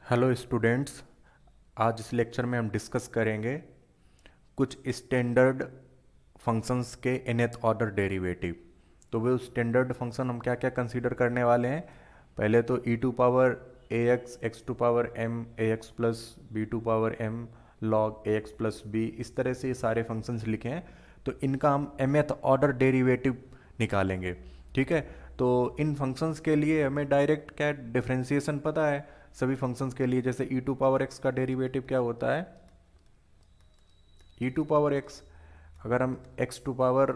Hello students. आज इस lecture में हम डिस्कस करेंगे कुछ स्टैंडर्ड फंक्शंस के nth ऑर्डर डेरिवेटिव। तो वो स्टैंडर्ड फंक्शन हम क्या क्या कंसीडर करने वाले हैं। पहले तो e to power ax x to power m ax plus b to power m log ax plus b, इस तरह से ये सारे फंक्शंस लिखे हैं। तो इनका हम mth ऑर्डर डेरिवेटिव निकालेंगे। ठीक है। तो इन फंक्शंस के लिए हमें डायरेक्ट क्या डिफरेंशिएशन पता है सभी फंक्शंस के लिए। जैसे e टू पावर x का डेरिवेटिव क्या होता है, e टू पावर x। अगर हम x टू पावर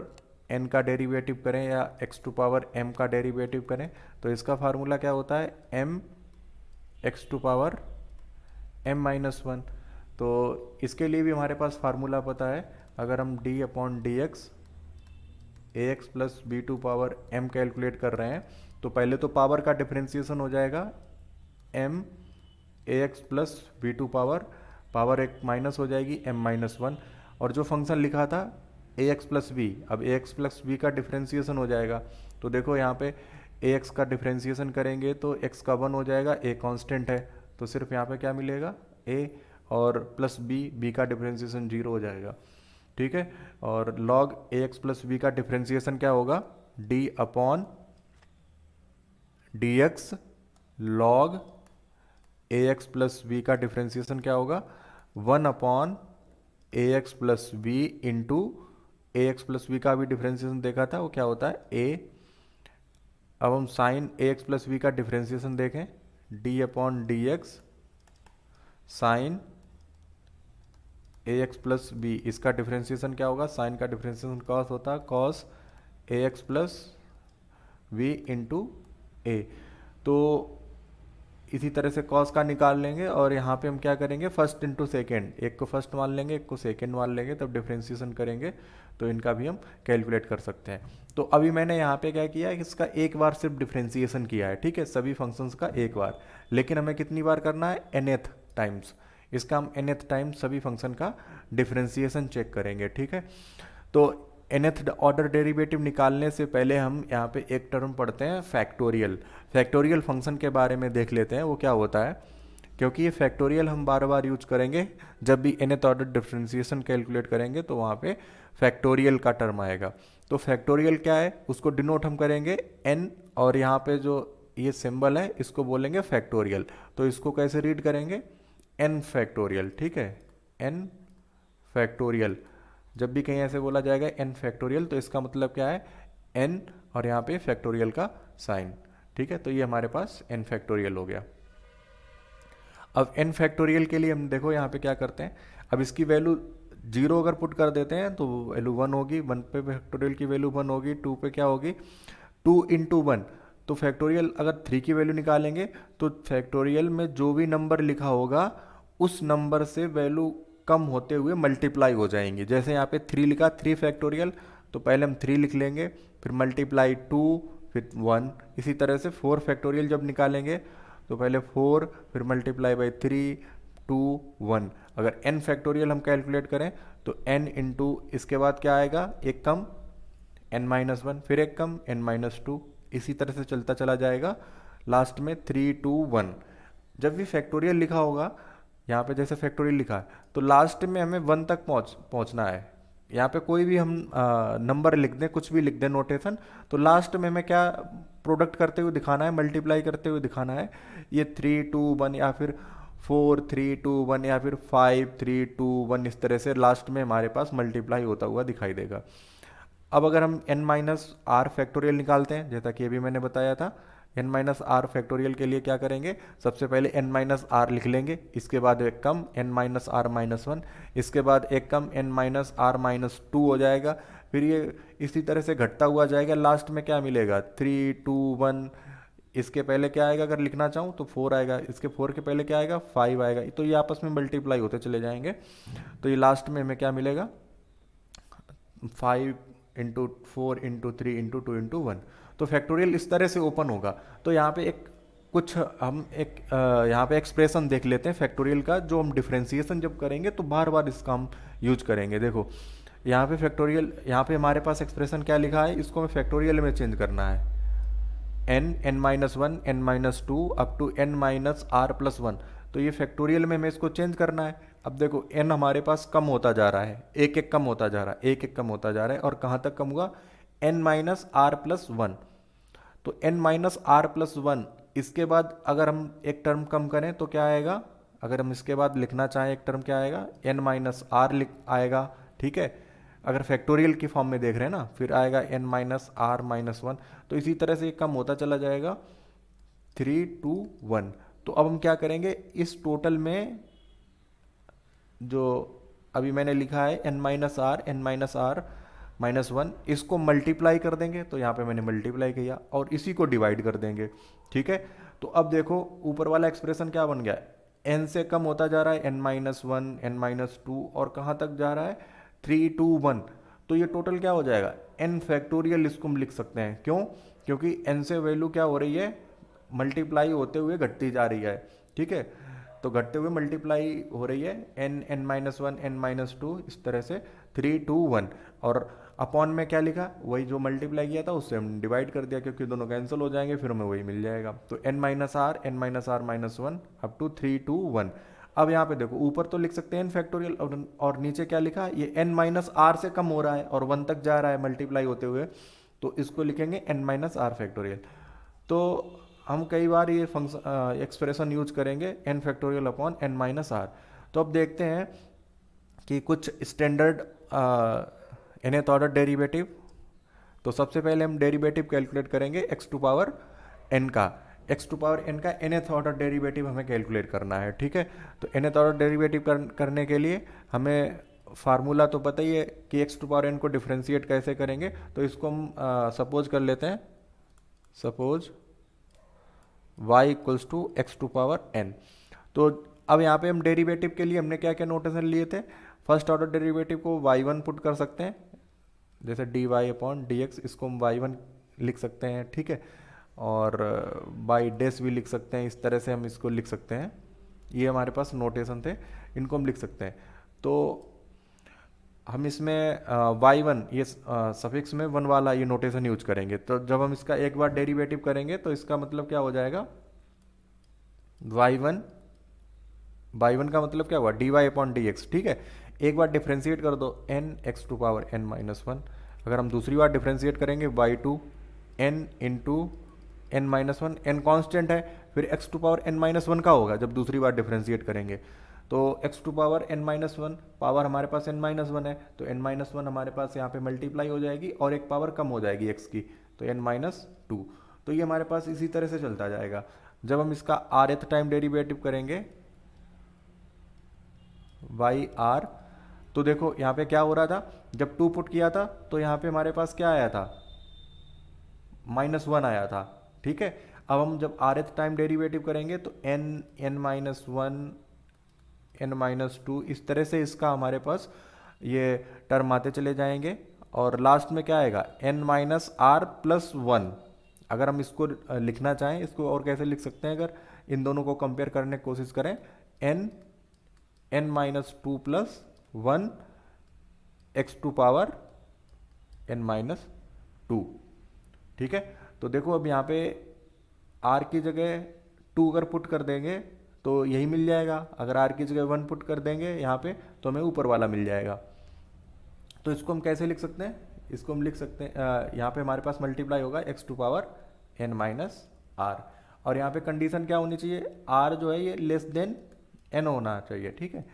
n का डेरिवेटिव करें या x टू पावर m का डेरिवेटिव करें तो इसका फार्मूला क्या होता है, m x to power m minus one. तो इसके लिए भी हमारे पास फार्मूला पता है। अगर हम d upon D X A x plus B to power m calculate कर रहे हैं तो पहले तो पावर का डिफरेंशिएशन हो जाएगा m A x plus B to power एक माइनस हो जाएगी m माइनस वन। और जो फंक्शन लिखा था ए एक्स प्लस बी, अब ए एक्स प्लस बी का डिफरेंशिएशन हो जाएगा। तो देखो यहाँ पे ए एक्स का डिफरेंशिएशन करेंगे तो x का वन हो जाएगा, a कांस्टेंट है तो सिर्फ यहाँ पे क्या मिलेगा a, और प्लस b का डिफरेंशिएशन जीरो हो जाएगा। ठीक है। और log a x plus b का डिफरेंशिएशन क्या होगा, d upon D x log a x plus b का डिफरेंशिएशन क्या होगा, one upon a x plus b into a x plus b का भी डिफरेंशिएशन देखा था, वो क्या होता है ए। अब हम sine a x plus b का डिफरेंशिएशन देखें, d upon D x sine a x plus b, इसका डिफरेंशिएशन क्या होगा, साइन का डिफरेंशिएशन कॉस होता है cos a x plus b into a. तो इसी तरह से कॉस का निकाल लेंगे और यहाँ पे हम क्या करेंगे, फर्स्ट इंटू सेकेंड, एक को फर्स्ट मान लेंगे एक को सेकेंड मान लेंगे, तब डिफरेंशिएशन करेंगे तो इनका भी हम कैलकुलेट कर सकते हैं। तो अभी मैंने यहाँ पे क्या किया है, इसका एक बार सिर्फ डिफरेंशिएशन किया है। ठीक है, सभी फंक्शंस का एक बार, लेकिन हमें कितनी बार करना है, nth टाइम्स। इसका हम nth टाइम सभी फंक्शन का डिफरेंशिएशन चेक करेंगे। ठीक है। तो nth ऑर्डर डेरिवेटिव निकालने से पहले हम यहाँ पे एक टर्म पढ़ते हैं फैक्टोरियल। फैक्टोरियल फंक्शन के बारे में देख लेते हैं वो क्या होता है, क्योंकि ये फैक्टोरियल हम बार बार यूज करेंगे जब भी nth ऑर्डर डिफरेंशिएशन कैलकुलेट करेंगे तो वहाँ पे फैक्टोरियल का टर्म आएगा। तो फैक्टोरियल क्या है, उसको डिनोट हम करेंगे n, और यहाँ पे जो ये सिंबल है इसको बोलेंगे फैक्टोरियल। तो इसको कैसे रीड करेंगे, n फैक्टोरियल। ठीक है, n फैक्टोरियल। जब भी कहीं ऐसे बोला जाएगा n फैक्टोरियल तो इसका मतलब क्या है, n और यहाँ पे फैक्टोरियल का साइन। ठीक है, तो ये हमारे पास n फैक्टोरियल हो गया। अब n फैक्टोरियल के लिए हम देखो यहाँ पे क्या करते हैं, अब इसकी वैल्यू जीरो अगर पुट कर देते हैं तो वैल्यू वन होगी, वन पे फैक्टोरियल की वैल्यू वन होगी, टू पे क्या होगी टू इंटू वन। तो फैक्टोरियल अगर थ्री की वैल्यू निकालेंगे तो फैक्टोरियल में जो भी नंबर लिखा होगा उस नंबर से वैल्यू कम होते हुए मल्टीप्लाई हो जाएंगे। जैसे यहाँ पे थ्री लिखा, थ्री फैक्टोरियल, तो पहले हम थ्री लिख लेंगे, फिर मल्टीप्लाई टू, फिर वन। इसी तरह से फोर फैक्टोरियल जब निकालेंगे तो पहले फोर, फिर multiply by three, two, one. अगर n फैक्टोरियल हम कैलकुलेट करें तो n इंटू इसके बाद क्या आएगा, एक कम n माइनस वन, फिर एक कम n माइनस टू, इसी तरह से चलता चला जाएगा। लास्ट में थ्री टू वन। जब भी फैक्टोरियल लिखा होगा, यहाँ पे जैसे फैक्टोरियल लिखा है तो लास्ट में हमें वन तक पहुँचना है। यहाँ पे कोई भी हम नंबर लिख दें, कुछ भी लिख दें नोटेशन, तो लास्ट में हमें क्या प्रोडक्ट करते हुए दिखाना है, मल्टीप्लाई करते हुए दिखाना है। ये थ्री टू वन या फिर फोर थ्री टू वन या फिर फाइव थ्री टू वन, इस तरह से लास्ट में हमारे पास मल्टीप्लाई होता हुआ दिखाई देगा। अब अगर हम n माइनस आर फैक्टोरियल निकालते हैं, जैसा कि अभी मैंने बताया था, n माइनस आर फैक्टोरियल के लिए क्या करेंगे, सबसे पहले n माइनस आर लिख लेंगे, इसके बाद एक कम n minus R minus one, इसके बाद एक कम n minus R minus two हो जाएगा। फिर ये इसी तरह से घटता हुआ जाएगा, लास्ट में क्या मिलेगा थ्री टू वन। इसके पहले क्या आएगा, अगर लिखना चाहूँ तो फोर आएगा, इसके फोर के पहले क्या आएगा, फाइव आएगा। तो ये आपस में मल्टीप्लाई होते चले जाएंगे। तो ये लास्ट में हमें क्या मिलेगा, five into four into three into two into one. तो फैक्टोरियल इस तरह से ओपन होगा। तो यहाँ पे एक कुछ हम एक यहाँ पे एक्सप्रेशन देख लेते हैं फैक्टोरियल का, जो हम डिफरेंशिएशन जब करेंगे तो बार बार इसका हम यूज करेंगे। देखो यहाँ पे फैक्टोरियल, यहाँ पे हमारे पास एक्सप्रेशन क्या लिखा है, इसको हमें फैक्टोरियल में चेंज करना है। n, n minus one, n minus two up to n minus R plus one. तो ये फैक्टोरियल में हमें इसको चेंज करना है। अब देखो n हमारे पास कम होता जा रहा है, एक एक कम होता जा रहा है, एक एक कम होता जा रहा है, और कहाँ तक कम हुआ, n minus R plus one. तो n minus R plus one, इसके बाद अगर हम एक टर्म कम करें तो क्या आएगा, अगर हम इसके बाद लिखना चाहें एक टर्म क्या आएगा, n माइनस आर लिख आएगा, ठीक है। अगर फैक्टोरियल की फॉर्म में देख रहे हैं ना, फिर आएगा n minus R minus one. तो इसी तरह से ये कम होता चला जाएगा, 3 2 1। तो अब हम क्या करेंगे, इस टोटल में जो अभी मैंने लिखा है n minus R minus one, इसको मल्टीप्लाई कर देंगे, तो यहाँ पे मैंने मल्टीप्लाई किया, और इसी को डिवाइड कर देंगे, ठीक है। तो अब देखो ऊपर वाला एक्सप्रेशन क्या बन गया, n से कम होता जा रहा है, n-1 n-2, और कहाँ तक जा रहा है, 3 2 1। तो ये टोटल क्या हो जाएगा, n फैक्टोरियल, इसको हम लिख सकते हैं, क्यों, क्योंकि n से वैल्यू क्या हो रही है, मल्टीप्लाई होते हुए घटती जा रही है, ठीक है। तो घटते हुए मल्टीप्लाई हो रही है, n-1 n-2, इस तरह से 3 2 1। और अपॉन में क्या लिखा, वही जो मल्टीप्लाई किया था उससे हम डिवाइड कर दिया, क्योंकि दोनों कैंसिल हो जाएंगे, फिर हमें वही मिल जाएगा। तो n-r minus one up to 3 2 1। अब यहाँ पे देखो ऊपर तो लिख सकते हैं n फैक्टोरियल, और नीचे क्या लिखा, ये n माइनस आर से कम हो रहा है और 1 तक जा रहा है मल्टीप्लाई होते हुए, तो इसको लिखेंगे n माइनस आर फैक्टोरियल। तो हम कई बार ये फंक्शन एक्सप्रेशन यूज करेंगे n factorial upon n minus R. तो अब देखते हैं कि कुछ स्टैंडर्ड nth ऑर्डर डेरिवेटिव। तो सबसे पहले हम डेरिवेटिव कैलकुलेट करेंगे x टू पावर n का, x टू पावर n का nth ऑर्डर डेरिवेटिव हमें कैलकुलेट करना है, ठीक है। तो nth ऑर्डर डेरिवेटिव करने के लिए हमें फार्मूला तो पता ही है कि x टू पावर n को डिफ्रेंशिएट कैसे करेंगे। तो इसको हम सपोज कर लेते हैं, suppose y equals to X to power n। तो अब यहाँ पे हम डेरिवेटिव के लिए हमने क्या क्या नोटेशन लिए थे, फर्स्ट ऑर्डर डेरिवेटिव को y1 पुट कर सकते हैं, जैसे D Y upon D X, इसको हम y1 लिख सकते हैं, ठीक है। और बाई डेस भी लिख सकते हैं, इस तरह से हम इसको लिख सकते हैं। ये हमारे पास नोटेशन थे, इनको हम लिख सकते हैं। तो हम इसमें y1 ये सफिक्स में वन वाला ये नोटेशन यूज करेंगे। तो जब हम इसका एक बार डेरिवेटिव करेंगे तो इसका मतलब क्या हो जाएगा, y1 y1 का मतलब क्या हुआ, D Y upon D X, ठीक है। एक बार डिफ्रेंशिएट कर दो n X to power n minus one. अगर हम दूसरी बार डिफ्रेंशिएट करेंगे y2 n into n minus one, n constant है, फिर x to power n minus one का होगा जब दूसरी बार डिफ्रेंशिएट करेंगे। तो x to power n minus one, power हमारे पास n माइनस वन है, तो n माइनस वन हमारे पास यहाँ पे मल्टीप्लाई हो जाएगी और एक पावर कम हो जाएगी x की, तो n माइनस टू। तो ये हमारे पास इसी तरह से चलता जाएगा। जब हम इसका rth टाइम डेरिवेटिव करेंगे वाई आर, तो देखो यहाँ पे क्या हो रहा था, जब टू पुट किया था तो यहाँ पे हमारे पास क्या आया था, -1 आया था, ठीक है। अब हम जब rth टाइम डेरिवेटिव करेंगे तो n minus one n minus to, इस तरह से इसका हमारे पास ये टर्म आते चले जाएंगे, और लास्ट में क्या आएगा, n minus R plus one. अगर हम इसको लिखना चाहें, इसको और कैसे लिख सकते हैं, अगर इन दोनों को कंपेयर करने की कोशिश करें, n minus two plus one X to power n minus two, ठीक है। तो देखो अब यहाँ पे r की जगह 2 अगर पुट कर देंगे तो यही मिल जाएगा, अगर r की जगह 1 पुट कर देंगे यहाँ पे तो हमें ऊपर वाला मिल जाएगा। तो इसको हम कैसे लिख सकते हैं, इसको हम लिख सकते हैं यहाँ पे हमारे पास मल्टीप्लाई होगा x to power n minus R, और यहाँ पे कंडीशन क्या होनी चाहिए, r जो है ये लेस देन n होना चाहिए, ठीक है।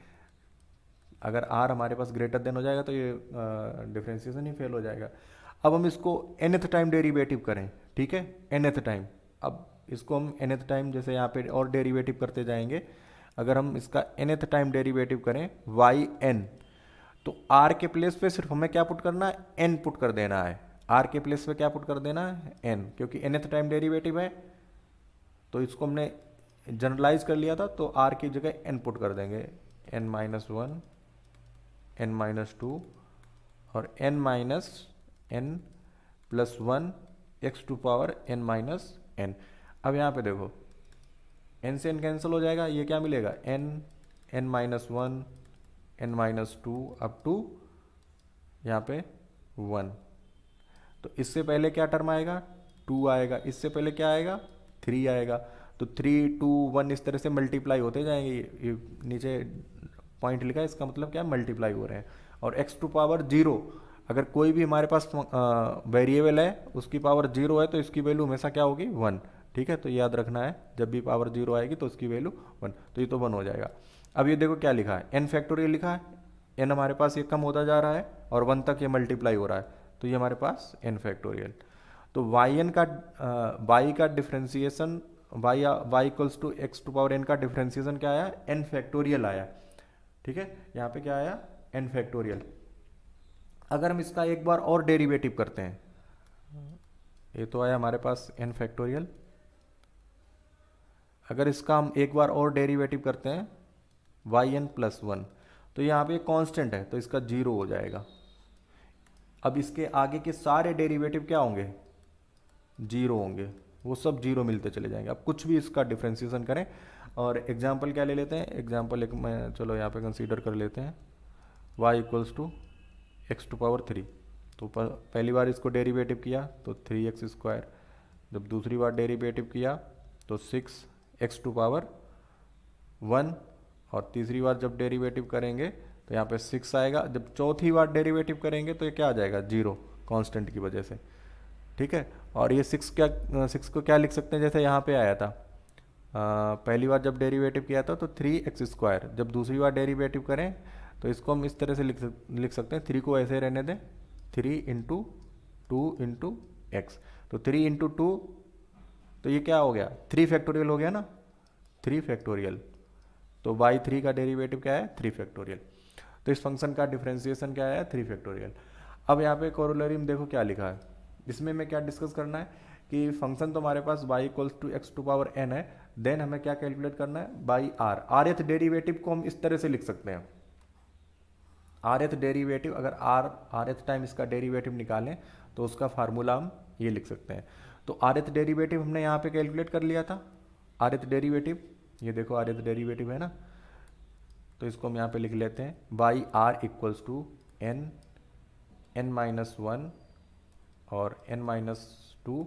अगर r हमारे पास ग्रेटर देन हो जाएगा तो ये डिफ्रेंशिएशन ही फेल हो जाएगा। अब हम इसको nth टाइम डेरिवेटिव करें, ठीक है, nth टाइम। अब इसको हम nth टाइम जैसे यहाँ पे और डेरिवेटिव करते जाएंगे, अगर हम इसका nth टाइम डेरिवेटिव करें yn, तो r के प्लेस पे सिर्फ हमें क्या पुट करना है, n पुट कर देना है, r के प्लेस पे क्या पुट कर देना है, n, क्योंकि nth टाइम डेरिवेटिव है तो इसको हमने जनरलाइज कर लिया था, तो r की जगह n पुट कर देंगे, n minus one n minus two और n minus n plus one X to power n minus n। अब यहाँ पे देखो n से n कैंसिल हो जाएगा, ये क्या मिलेगा, n minus one n minus two up to यहाँ पे 1। तो इससे पहले क्या टर्म आएगा, 2 आएगा, इससे पहले क्या आएगा, 3 आएगा। तो 3 2 1 इस तरह से मल्टीप्लाई होते जाएंगे। ये नीचे पॉइंट लिखा है, इसका मतलब क्या है, मल्टीप्लाई हो रहे हैं। और x⁻0, अगर कोई भी हमारे पास वेरिएबल है उसकी पावर 0 है तो इसकी वैल्यू हमेशा क्या होगी, 1। ठीक है, तो याद रखना है, जब भी पावर 0 आएगी तो उसकी वैल्यू 1, तो ये तो 1 हो जाएगा। अब ये देखो क्या लिखा है, n फैक्टोरियल लिखा है, n हमारे पास ये कम होता जा रहा है और 1 तक ये मल्टीप्लाई हो रहा है, तो ये हमारे पास n फैक्टोरियल। तो y का differentiation y equals to x⁻n का डिफ्रेंसिएशन क्या आया, n फैक्टोरियल आया। ठीक है, यहाँ पे क्या आया, n फैक्टोरियल। अगर हम इसका एक बार और डेरिवेटिव करते हैं, ये तो आया हमारे पास n फैक्टोरियल, अगर इसका हम एक बार और डेरिवेटिव करते हैं yn+1, तो यहाँ पे कांस्टेंट है तो इसका 0 हो जाएगा। अब इसके आगे के सारे डेरिवेटिव क्या होंगे, 0 होंगे, वो सब 0 मिलते चले जाएंगे। अब कुछ भी इसका डिफ्रेंसिएशन करें, और एग्जाम्पल क्या ले लेते हैं, एग्जाम्पल एक मैं चलो यहाँ पे कंसीडर कर लेते हैं, y इक्वल्स टू x⁻3। तो पहली बार इसको डेरिवेटिव किया तो 3x², जब दूसरी बार डेरिवेटिव किया तो 6x⁻1, और तीसरी बार जब डेरिवेटिव करेंगे तो यहाँ पे 6 आएगा। जब चौथी बार डेरिवेटिव करेंगे तो ये क्या आ जाएगा, 0, कांस्टेंट की वजह से। ठीक है, और ये 6 को क्या लिख सकते हैं, जैसे यहाँ पे आया था, पहली बार जब डेरिवेटिव किया था तो 3x², जब दूसरी बार डेरिवेटिव करें तो इसको हम इस तरह से लिख सकते हैं, 3 को ऐसे रहने दें, 3 × 2 × x, तो 3 × 2, तो ये क्या हो गया, 3 फैक्टोरियल हो गया ना, 3 फैक्टोरियल। तो y3 का डेरिवेटिव क्या है, 3 फैक्टोरियल। तो इस फंक्शन का डिफरेंशिएशन क्या है, 3 फैक्टोरियल। अब यहाँ पे कोरोलरी में देखो क्या लिखा है, इसमें मैं क्या डिस्कस करना है कि फंक्शन तो हमारे पास y इक्वल्स टू x⁻n है, देन हमें क्या कैलकुलेट करना है, बाई r। rth डेरिवेटिव को हम इस तरह से लिख सकते हैं, rth डेरिवेटिव, अगर rth टाइम इसका डेरिवेटिव निकालें तो उसका फार्मूला हम ये लिख सकते हैं। तो rth डेरिवेटिव हमने यहाँ पे कैलकुलेट कर लिया था, rth डेरिवेटिव, ये देखो rth डेरिवेटिव है ना, तो इसको हम यहाँ पे लिख लेते हैं, by r equals to n-1 और n-2,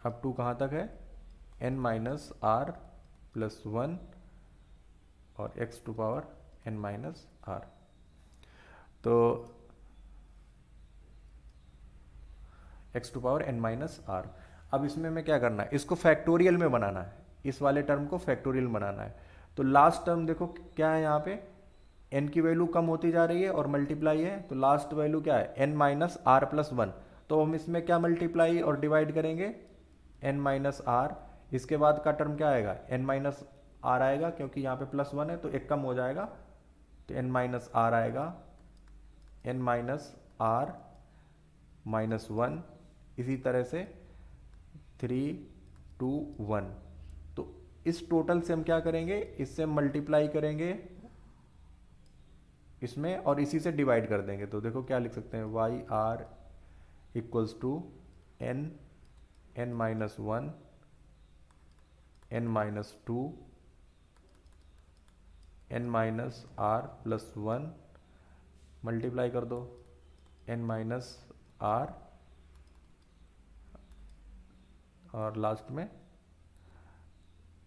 अब 2 कहाँ तक है, n-r+1 और x⁻n-r। तो x⁻n-r। अब इसमें मैं क्या करना है, इसको फैक्टोरियल में बनाना है, इस वाले टर्म को फैक्टोरियल बनाना है। तो लास्ट टर्म देखो क्या है, यहाँ पे n की वैल्यू कम होती जा रही है और मल्टीप्लाई है, तो लास्ट वैल्यू क्या है, n-r+1। तो हम इसमें क्या मल्टीप्लाई और डिवाइड करेंगे, n-r, इसके बाद का टर्म क्या आएगा, n-r आएगा, क्योंकि यहाँ पे +1 है तो एक कम हो जाएगा, तो n-r आएगा, n-r-1, इसी तरह से 3 2 1। तो इस टोटल से हम क्या करेंगे, इससे मल्टीप्लाई करेंगे इसमें और इसी से डिवाइड कर देंगे। तो देखो क्या लिख सकते हैं, y r equals to n-1 n-2 n-r+1, मल्टीप्लाई कर दो n-r, और लास्ट में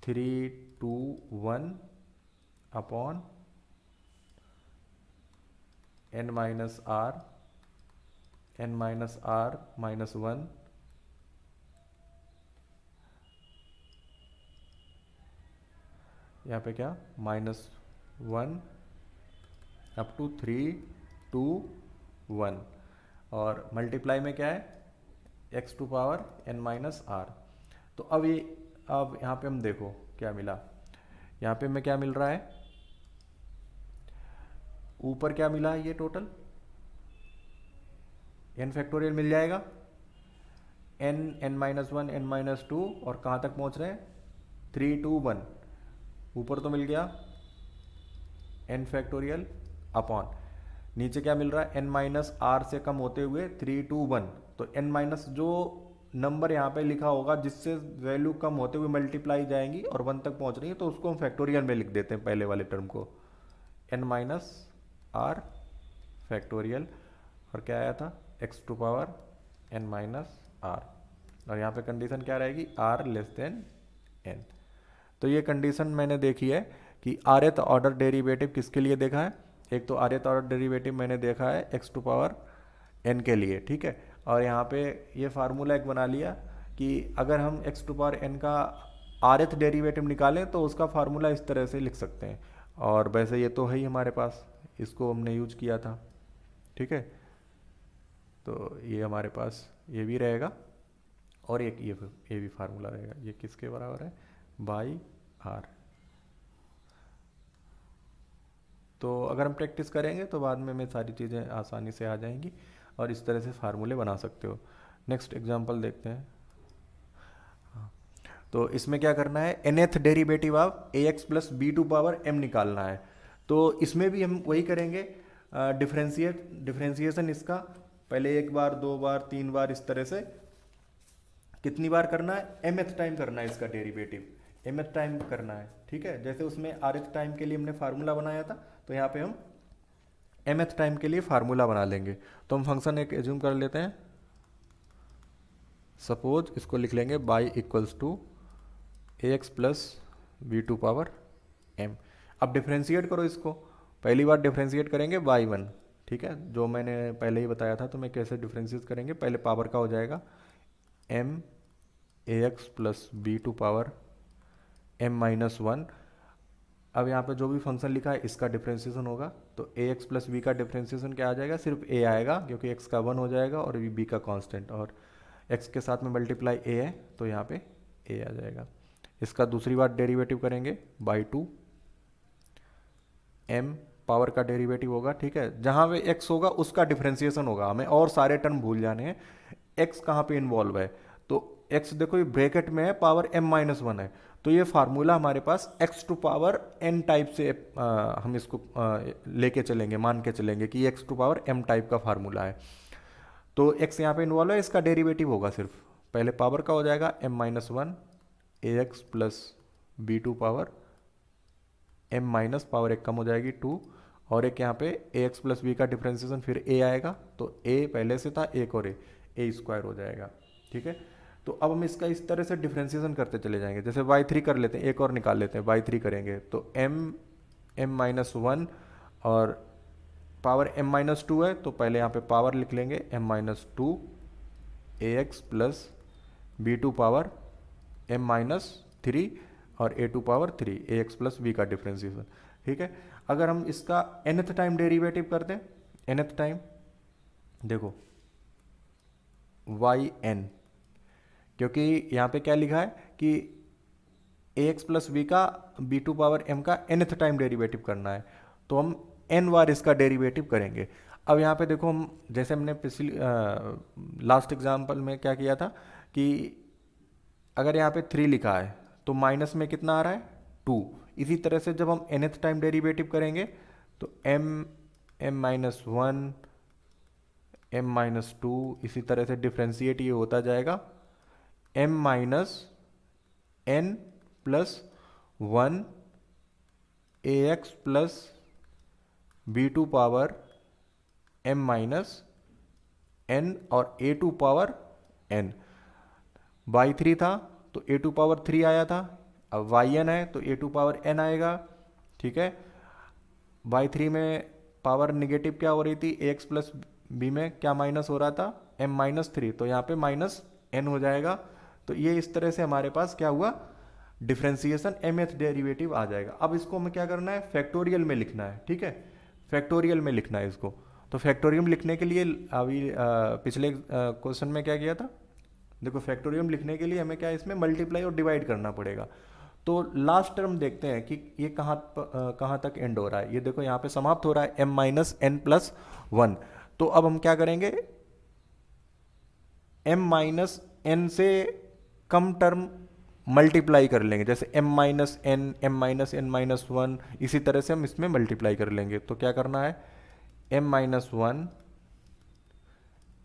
3 2 1 अपॉन n-r n-r-1, यहाँ पे क्या, -1 अप टू 3 2 1, और मल्टीप्लाई में क्या है, x⁻n-r। तो अब यहाँ पे हम देखो क्या मिला, यहाँ पे हमें क्या मिल रहा है, ऊपर क्या मिला है, ये टोटल n फैक्टोरियल मिल जाएगा, n-1 n-2, और कहाँ तक पहुँच रहे हैं, 3 2 1, ऊपर तो मिल गया n फैक्टोरियल अपॉन, नीचे क्या मिल रहा है, n-r से कम होते हुए 3 2 1। तो n- जो नंबर यहाँ पे लिखा होगा जिससे वैल्यू कम होते हुए मल्टीप्लाई जाएंगी और 1 तक पहुँच रही है, तो उसको हम फैक्टोरियल में लिख देते हैं, पहले वाले टर्म को n-r फैक्टोरियल, और क्या आया था, x⁻n-r, और यहाँ पे कंडीशन क्या रहेगी, r n। तो ये कंडीशन मैंने देखी है कि आरएथ ऑर्डर डेरिवेटिव किसके लिए देखा है, एक तो आरएथ ऑर्डर डेरिवेटिव मैंने देखा है एक्स टू पावर एन के लिए, ठीक है। और यहाँ पे ये फार्मूला एक बना लिया कि अगर हम एक्स टू पावर एन का आरएथ डेरिवेटिव निकालें तो उसका फार्मूला इस तरह से लिख सकते हैं। और वैसे ये तो है ही हमारे पास, इसको हमने यूज किया था, ठीक है। तो ये हमारे पास ये भी रहेगा और एक ये भी फार्मूला रहेगा। ये किसके बराबर है, बाई आर। तो अगर हम प्रैक्टिस करेंगे तो बाद में सारी चीज़ें आसानी से आ जाएंगी और इस तरह से फार्मूले बना सकते हो। नेक्स्ट एग्जांपल देखते हैं। तो इसमें क्या करना है, nth derivative of ax plus B to power m निकालना है। तो इसमें भी हम वही करेंगे, डिफ्रेंसिएशन इसका पहले एक बार, दो बार, तीन बार, इस तरह से कितनी बार करना है, mth टाइम करना है इसका डेरिवेटिव, mth टाइम करना है, ठीक है। जैसे उसमें rth टाइम के लिए हमने फार्मूला बनाया था, तो यहाँ पे हम mth टाइम के लिए फार्मूला बना लेंगे। तो हम फंक्शन एक एज्यूम कर लेते हैं, सपोज इसको लिख लेंगे by equals to ax plus B to power m। अब डिफ्रेंशिएट करो इसको, पहली बार डिफ्रेंशिएट करेंगे बाई वन, ठीक है, जो मैंने पहले ही बताया था। तो मैं कैसे डिफ्रेंशिएट करेंगे, पहले पावर का हो जाएगा m ax plus B to power m minus one. अब यहाँ पे जो भी फंक्शन लिखा है इसका डिफ्रेंशिएशन होगा, तो ax प्लस बी का डिफ्रेंशिएशन क्या आ जाएगा, सिर्फ a आएगा क्योंकि x का वन हो जाएगा और b का कांस्टेंट, और x के साथ में मल्टीप्लाई a है तो यहाँ पे a आ जाएगा। इसका दूसरी बार डेरिवेटिव करेंगे बाई टू, m पावर का डेरिवेटिव होगा, ठीक है। जहाँ पे x होगा उसका डिफ्रेंशिएशन होगा, हमें और सारे टर्म भूल जाने हैं। x कहाँ पे इन्वॉल्व है, तो x देखो ये ब्रैकेट में है, पावर m माइनस वन है, तो ये फार्मूला हमारे पास x to power n type से हम इसको लेके चलेंगे, मान के चलेंगे कि x to power m type का फार्मूला है। तो x यहाँ पे इन्वॉल्व है, इसका डेरिवेटिव होगा सिर्फ, पहले पावर का हो जाएगा m minus one ax plus B to power m minus power एक कम हो जाएगी टू, और एक यहाँ पे ax प्लस बी का डिफ्रेंसिएशन फिर a आएगा, तो a पहले से था, एक और a स्क्वायर हो जाएगा, ठीक है। तो अब हम इसका इस तरह से डिफ्रेंसिएशन करते चले जाएंगे। जैसे y3 कर लेते हैं, एक और निकाल लेते हैं, y3 करेंगे तो m माइनस वन और पावर m माइनस टू है, तो पहले यहाँ पे पावर लिख लेंगे m minus two ax plus B to power m minus three और a two power three, ax plus b का डिफ्रेंसिएशन, ठीक है। अगर हम इसका nth टाइम डेरिवेटिव करते हैं, nth टाइम देखो yn, क्योंकि यहाँ पे क्या लिखा है कि ax प्लस बी का बी टू पावर m का nth टाइम डेरिवेटिव करना है, तो हम n बार इसका डेरिवेटिव करेंगे। अब यहाँ पे देखो, हम जैसे हमने पिछली लास्ट एग्जाम्पल में क्या किया था कि अगर यहाँ पे थ्री लिखा है तो माइनस में कितना आ रहा है, टू। इसी तरह से जब हम nth टाइम डेरिवेटिव करेंगे तो m minus one, m minus two, इसी तरह से डिफ्रेंशिएट ये होता जाएगा m minus n plus one ax plus B to power m minus n और a two power n। By three था तो a टू पावर थ्री आया था, अब yn है तो a टू पावर n आएगा, ठीक है। बाई थ्री में पावर निगेटिव क्या हो रही थी, ax प्लस बी में क्या माइनस हो रहा था, m माइनस थ्री, तो यहाँ पे माइनस n हो जाएगा। तो ये इस तरह से हमारे पास क्या हुआ, डिफ्रेंसिएशन mth डेरिवेटिव आ जाएगा। अब इसको हमें क्या करना है, फैक्टोरियल में लिखना है, ठीक है, फैक्टोरियल में लिखना है इसको। तो फैक्टोरियल लिखने के लिए अभी पिछले क्वेश्चन में क्या किया था, देखो फैक्टोरियम लिखने के लिए हमें क्या इसमें मल्टीप्लाई और डिवाइड करना पड़ेगा। तो लास्ट टर्म देखते हैं कि ये कहाँ तक एंड हो रहा है। ये देखो यहाँ पे समाप्त हो रहा है m minus n plus one. तो अब हम क्या करेंगे, m माइनस एन से कम टर्म मल्टीप्लाई कर लेंगे, जैसे m minus n, m minus n minus one, इसी तरह से हम इसमें मल्टीप्लाई कर लेंगे। तो क्या करना है, m minus one,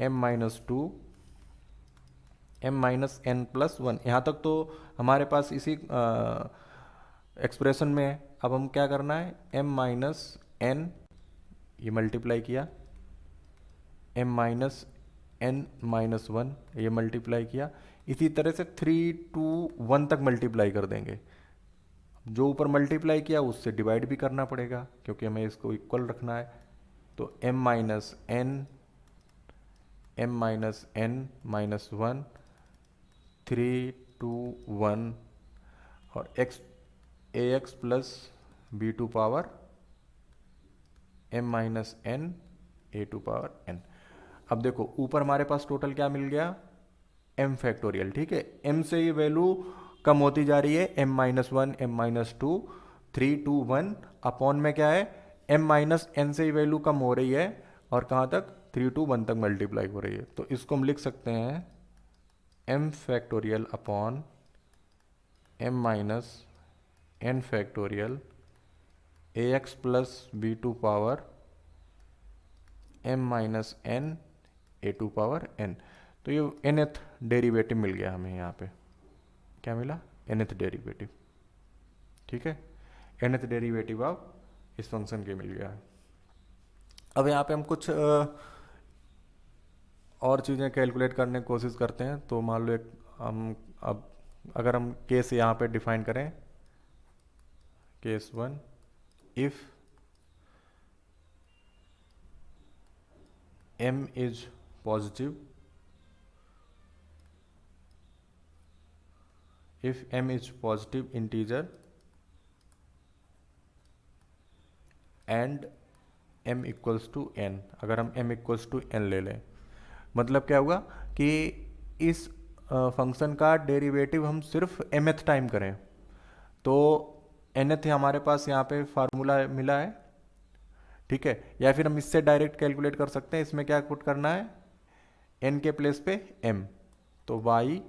m minus two, m minus n plus one, यहाँ तक तो हमारे पास इसी एक्सप्रेशन में है। अब हम क्या करना है, m माइनस एन, ये मल्टीप्लाई किया, m minus n minus one, ये मल्टीप्लाई किया, इसी तरह से थ्री टू वन तक मल्टीप्लाई कर देंगे, जो ऊपर मल्टीप्लाई किया उससे डिवाइड भी करना पड़ेगा क्योंकि हमें इसको इक्वल रखना है। तो m-n -1 3 2 1 और ax plus b2 power m-n a2 power n। अब देखो ऊपर हमारे पास टोटल क्या मिल गया, m फैक्टोरियल। ठीक है, m से ये वैल्यू कम होती जा रही है, m-1 m-2 3 2 1 अपॉन में क्या है, m-n से ये वैल्यू कम हो रही है और कहाँ तक 3 2 1 तक मल्टीप्लाई हो रही है। तो इसको हम लिख सकते हैं m factorial upon m-n factorial ax plus b2 power m-n a2 power n। तो ये nth डेरिवेटिव मिल गया हमें, यहाँ पे क्या मिला, nth डेरिवेटिव। ठीक है, nth डेरिवेटिव अब इस फंक्शन के मिल गया है। अब यहाँ पे हम कुछ और चीज़ें कैलकुलेट करने की कोशिश करते हैं। तो मान लो एक हम अब अगर हम केस यहाँ पे डिफाइन करें, case 1, if m is positive, if m is positive integer and m equals to n, अगर हम m equals to n ले लें, मतलब क्या हुआ कि इस फंक्शन का डेरिवेटिव हम सिर्फ mth टाइम करें तो nth हमारे पास यहाँ पे फार्मूला मिला है। ठीक है, या फिर हम इससे डायरेक्ट कैलकुलेट कर सकते हैं। इसमें क्या पुट करना है, n के प्लेस पे m, तो y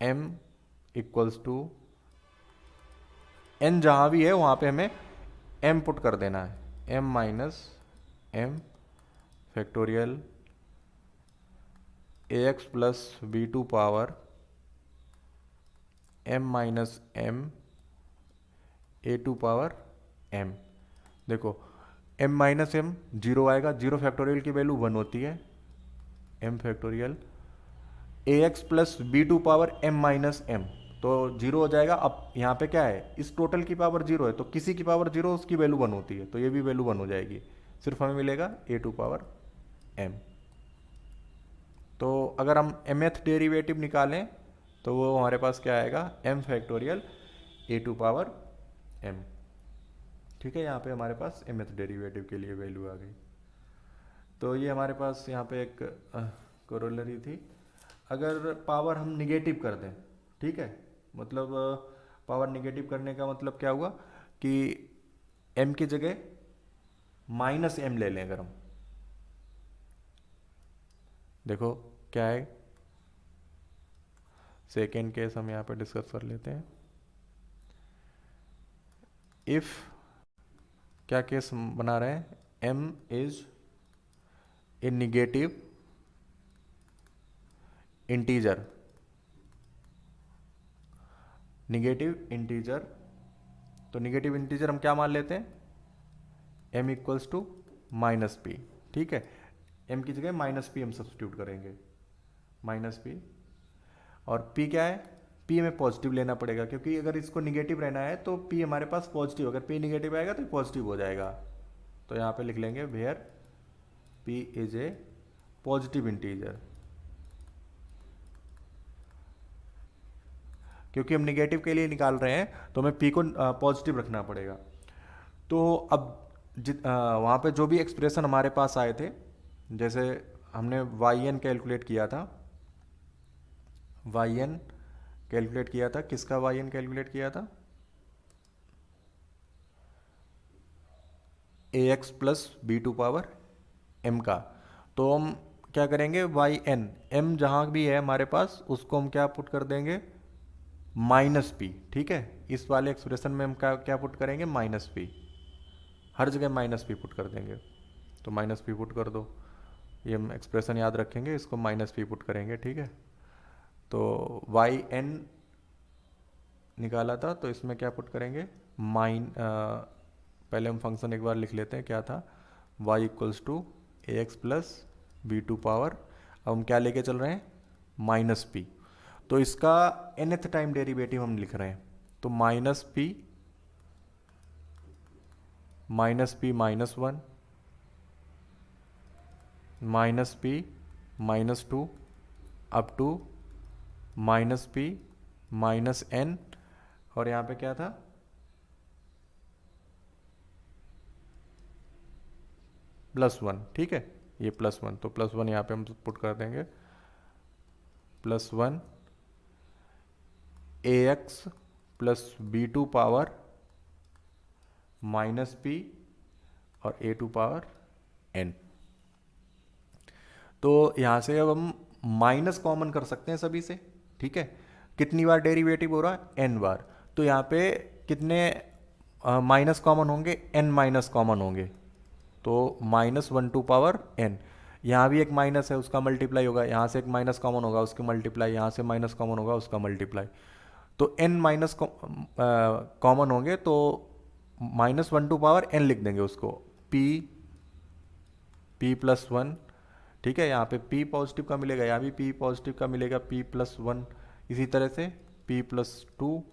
m equals to n जहाँ भी है वहाँ पे हमें m पुट कर देना है, m minus m factorial ax plus b2 power m minus m a2 power m। देखो m माइनस m जीरो आएगा, जीरो फैक्टोरियल की वैल्यू 1 होती है, m factorial ax plus b2 power m minus m, तो zero हो जाएगा। अब यहाँ पे क्या है, इस टोटल की पावर जीरो है तो किसी की पावर जीरो उसकी वैल्यू 1 होती है, तो ये भी वैल्यू 1 हो जाएगी, सिर्फ हमें मिलेगा a2 पावर m। तो अगर हम mth डेरिवेटिव निकालें तो वो हमारे पास क्या आएगा, m factorial a2 power m। ठीक है, यहाँ पे हमारे पास mth डेरिवेटिव के लिए वैल्यू आ गई। तो ये हमारे पास यहाँ पे एक कोरोलरी थी। अगर पावर हम निगेटिव कर दें, ठीक है, मतलब पावर निगेटिव करने का मतलब क्या हुआ कि m की जगह माइनस m ले लें अगर हम, देखो क्या है, सेकेंड केस हम यहाँ पे डिस्कस कर लेते हैं। इफ क्या केस बना रहे हैं, m is a negative integer, negative integer, तो निगेटिव इंटीजर हम क्या मान लेते हैं, m equals to minus p. ठीक है, m की जगह माइनस पी हम सब्सटीट्यूट करेंगे, माइनस पी, और p क्या है, p हमें पॉजिटिव लेना पड़ेगा क्योंकि अगर इसको निगेटिव रहना है तो p हमारे पास पॉजिटिव, अगर p निगेटिव आएगा तो पॉजिटिव हो जाएगा। तो यहाँ पे लिख लेंगे where p is a positive integer, क्योंकि हम निगेटिव के लिए निकाल रहे हैं तो हमें p को पॉजिटिव रखना पड़ेगा। तो अब वहाँ पे जो भी एक्सप्रेशन हमारे पास आए थे, जैसे हमने yn कैलकुलेट किया था, yn कैलकुलेट किया था, किसका yn कैलकुलेट किया था, ax plus b2 power m का। तो हम क्या करेंगे, yn m जहाँ भी है हमारे पास उसको हम क्या पुट कर देंगे, माइनस पी। ठीक है, इस वाले एक्सप्रेशन में हम क्या पुट करेंगे, माइनस पी, हर जगह माइनस पी पुट कर देंगे। तो माइनस पी पुट कर दो, ये हम एक्सप्रेशन याद रखेंगे, इसको माइनस पी पुट करेंगे। ठीक है, तो वाई एन निकाला था तो इसमें क्या पुट करेंगे, पहले हम फंक्शन एक बार लिख लेते हैं, क्या था, y equals to a x plus B to power, अब हम क्या लेके चल रहे हैं, माइनस पी। तो इसका nth टाइम डेरिवेटिव हम लिख रहे हैं, तो minus p -1 -p -2 up to -p -n, और यहाँ पे क्या था, +1। ठीक है, ये +1, तो +1 यहाँ पे हम पुट कर देंगे, +1 ax + b2 पावर -p और a2 पावर n। तो यहाँ से अब हम माइनस कॉमन कर सकते हैं सभी से। ठीक है, कितनी बार डेरिवेटिव हो रहा है, n बार, तो यहाँ पे कितने माइनस कॉमन होंगे, n माइनस कॉमन होंगे, तो -1/n। यहाँ भी एक माइनस है, उसका मल्टीप्लाई होगा, यहाँ से एक माइनस कॉमन होगा, उसके मल्टीप्लाई, यहाँ से माइनस कॉमन होगा, उसका मल्टीप्लाई, तो n माइनस कॉमन होंगे, तो -1/n लिख देंगे उसको, p+1। ठीक है, यहाँ पे p पॉजिटिव का मिलेगा, यहाँ भी p पॉजिटिव का मिलेगा, p+1। इसी तरह से p+2,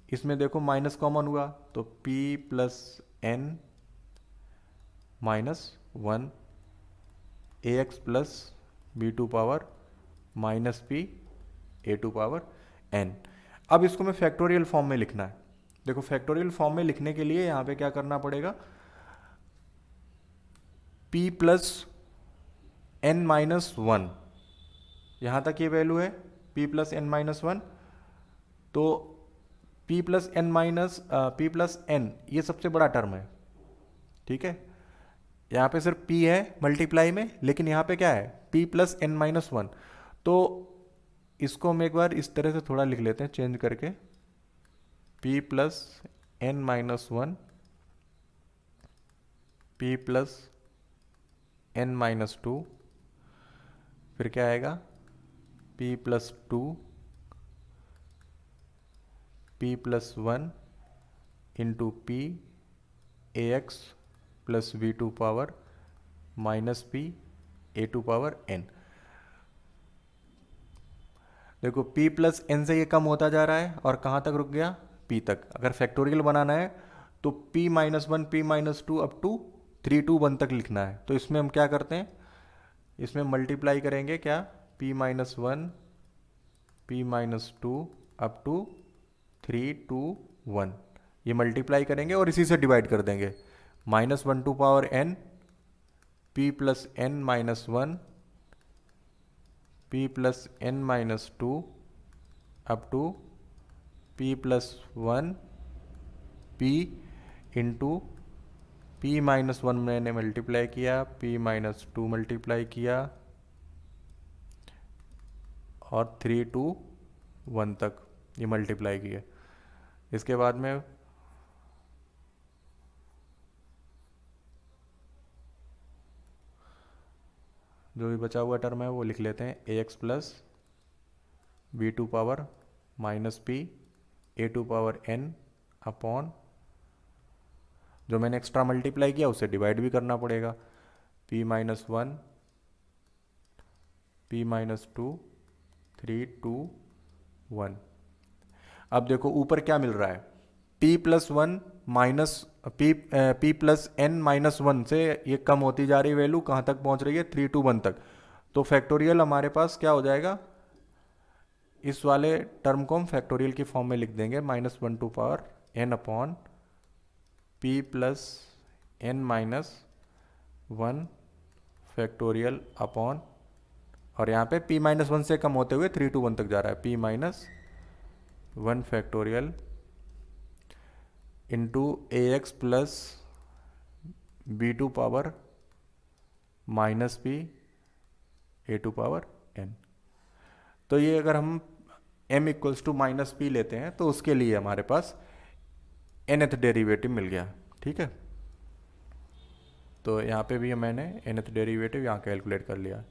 इसमें देखो माइनस कॉमन हुआ, तो p+n -1 ax + b2 power -p a2 power n। अब इसको मैं फैक्टोरियल फॉर्म में लिखना है। देखो, फैक्टोरियल फॉर्म में लिखने के लिए यहाँ पे क्या करना पड़ेगा, p + n-1, यहाँ तक ये वैल्यू है p + n-1, तो p+n ये सबसे बड़ा टर्म है। ठीक है, यहाँ पे सिर्फ p है मल्टीप्लाई में, लेकिन यहाँ पे क्या है, p + n-1, तो इसको हम एक बार इस तरह से थोड़ा लिख लेते हैं चेंज करके, p + n-1 p + n-2, फिर क्या आएगा, p + 2 p+1 into p ax + b2 power -p a2 power n। देखो, p + n से ये कम होता जा रहा है, और कहाँ तक रुक गया, p तक। अगर फैक्टोरियल बनाना है तो p - 1 p - 2 up to 3 to 1 तक लिखना है। तो इसमें हम क्या करते हैं, इसमें मल्टीप्लाई करेंगे क्या, p - 1 p - 2 up to 3 to 1, ये मल्टीप्लाई करेंगे और इसी से डिवाइड कर देंगे, -1 power n p + n-1 p + n-2 up to p + 1 p into p - 1 मैंने मल्टीप्लाई किया, p - 2 मल्टीप्लाई किया, और 3 to 1 तक ये मल्टीप्लाई किया। इसके बाद में जो भी बचा हुआ टर्म है वो लिख लेते हैं, ax + b2 power -p a2 power n upon, जो मैंने एक्स्ट्रा मल्टीप्लाई किया उसे डिवाइड भी करना पड़ेगा, p - 1 p - 2 3 to 1। अब देखो ऊपर क्या मिल रहा है, p + 1 p + n-1 से ये कम होती जा रही वैल्यू, कहाँ तक पहुँच रही है, 3 to 1 तक। तो फैक्टोरियल हमारे पास क्या हो जाएगा, इस वाले टर्म को हम फैक्टोरियल की फॉर्म में लिख देंगे, -1 power n upon p + n-1 factorial upon, और यहाँ पे p - 1 से कम होते हुए 3 to 1 तक जा रहा है, p - 1 factorial into ax + b2 power -p a2 power n। तो ये अगर हम m = -p लेते हैं तो उसके लिए हमारे पास nth डेरिवेटिव मिल गया। ठीक है, तो यहाँ पे भी मैंने nth डेरिवेटिव यहाँ कैलकुलेट कर लिया।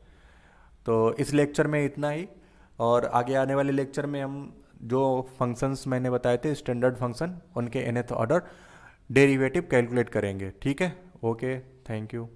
तो इस लेक्चर में इतना ही, और आगे आने वाले लेक्चर में हम जो फंक्शंस मैंने बताए थे स्टैंडर्ड फंक्शन, उनके nth ऑर्डर डेरिवेटिव कैलकुलेट करेंगे। ठीक है, ओके, थैंक यू।